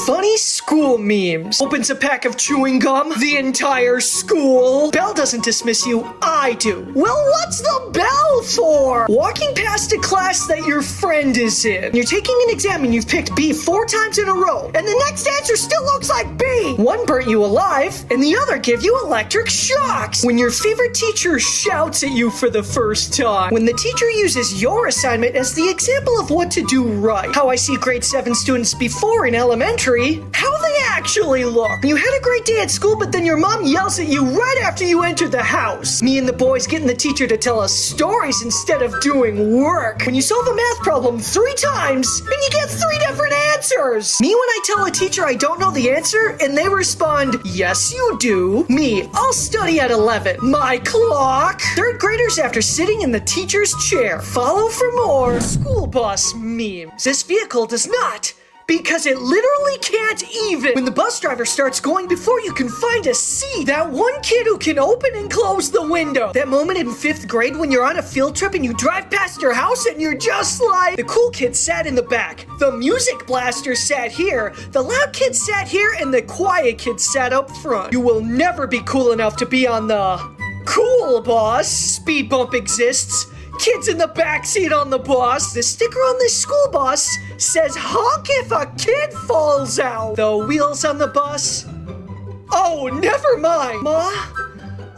Funny school memes. Opens a pack of chewing gum. The entire school. Bell doesn't dismiss you. I do. Well, what's the bell for? Walking past a class that your friend is in. You're taking an exam and you've picked B 4 times in a row. And the next answer still looks like B. One burnt you alive and the other give you electric shocks. When your favorite teacher shouts at you for the first time. When the teacher uses your assignment as the example of what to do right. How I see grade 7 students before in elementary. How they actually look. You had a great day at school, but then your mom yells at you right after you enter the house. Me and the boys getting the teacher to tell us stories instead of doing work. When you solve a math problem 3 times and you get 3 different answers. Me when I tell a teacher I don't know the answer and they respond, yes you do. Me, I'll study at 11. My clock. 3rd graders after sitting in the teacher's chair. Follow for more school bus memes. This vehicle does not. Because it literally can't even. When the bus driver starts going before you can find a seat. That one kid who can open and close the window. That moment in 5th grade when you're on a field trip and you drive past your house and you're just like, the cool kid sat in the back. The music blaster sat here. The loud kid sat here and the quiet kid sat up front. You will never be cool enough to be on the cool bus. Speed bump exists. Kids in the backseat on the bus. The sticker on this school bus says honk if a kid falls out. The wheels on the bus. Oh, never mind. Ma,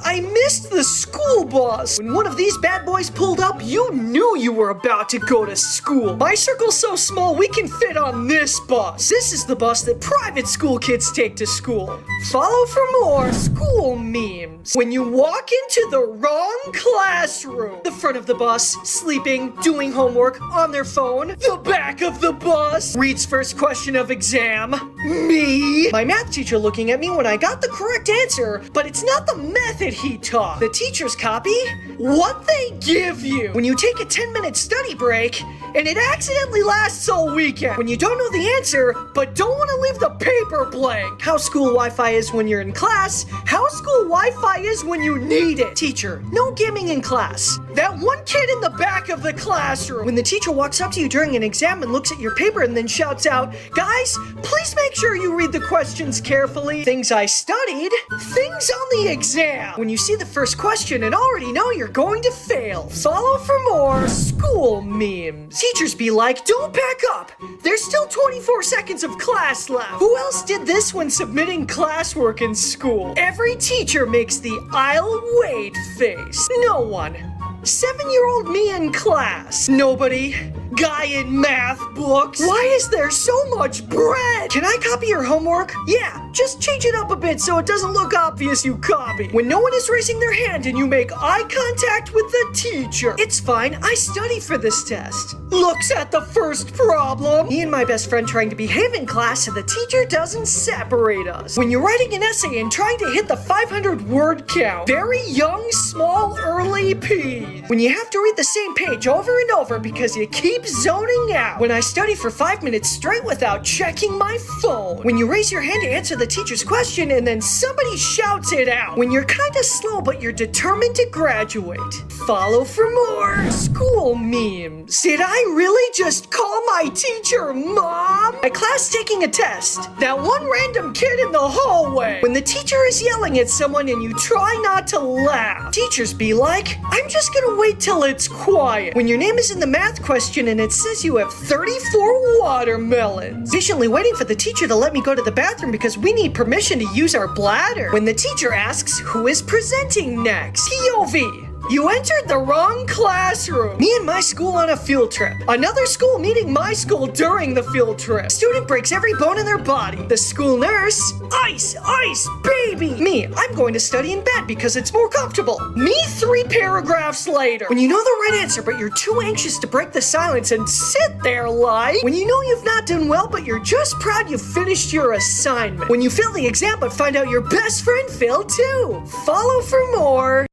I missed the school bus. When one of these bad boys pulled up, you knew you were about to go to school. My circle's so small we can fit on this bus. This is the bus that private school kids take to school. Follow for more school memes. When you walk into the wrong classroom. The front of the bus, sleeping, doing homework, on their phone. The back of the bus reads first question of exam. Me. My math teacher looking at me when I got the correct answer, but it's not the method he taught. The teacher's copy? What they give you. When you take a 10-minute study break and it accidentally lasts all weekend. When you don't know the answer, but don't want to leave the paper blank. How school Wi-Fi is when you're in class. How school Wi-Fi is when you need it. Teacher, no gaming in class. That one kid in the back of the classroom. When the teacher walks up to you during an exam and looks at your paper and then shouts out, guys, please make sure you read the questions carefully. Things I studied. Things on the exam. When you see the first question and already know you're going to fail. Follow for more school memes. Teachers be like, don't pack up. There's still 24 seconds of class left. Who else did this when submitting classwork in school? Every teacher makes the I'll wait face. No one. 7-year-old me in class. Nobody. Guy in math books. Why is there so much bread? Can I copy your homework? Yeah, just change it up a bit so it doesn't look obvious you copy. When no one is raising their hand and you make eye contact with the teacher. It's fine, I study for this test. Looks at the first problem. Me and my best friend trying to behave in class so the teacher doesn't separate us. When you're writing an essay and trying to hit the 500-word count. Very young, small, early peas. When you have to read the same page over and over because you keep zoning out. When I study for 5 minutes straight without checking my phone. When you raise your hand to answer the teacher's question and then somebody shouts it out. When you're kinda slow but you're determined to graduate. Follow for more school memes. Did I really just call my teacher mom? My class taking a test. That one random kid in the hallway. When the teacher is yelling at someone and you try not to laugh. Teachers be like, I'm just gonna wait till it's quiet. When your name is in the math question and it says you have 34 watermelons. Patiently waiting for the teacher to let me go to the bathroom because we need permission to use our bladder. When the teacher asks who is presenting next. POV. You entered the wrong classroom. Me and my school on a field trip. Another school meeting my school during the field trip. Student breaks every bone in their body. The school nurse, ice, ice, baby. Me, I'm going to study in bed because it's more comfortable. Me 3 paragraphs later. When you know the right answer but you're too anxious to break the silence and sit there like. When you know you've not done well but you're just proud you finished your assignment. When you fail the exam but find out your best friend failed too. Follow for more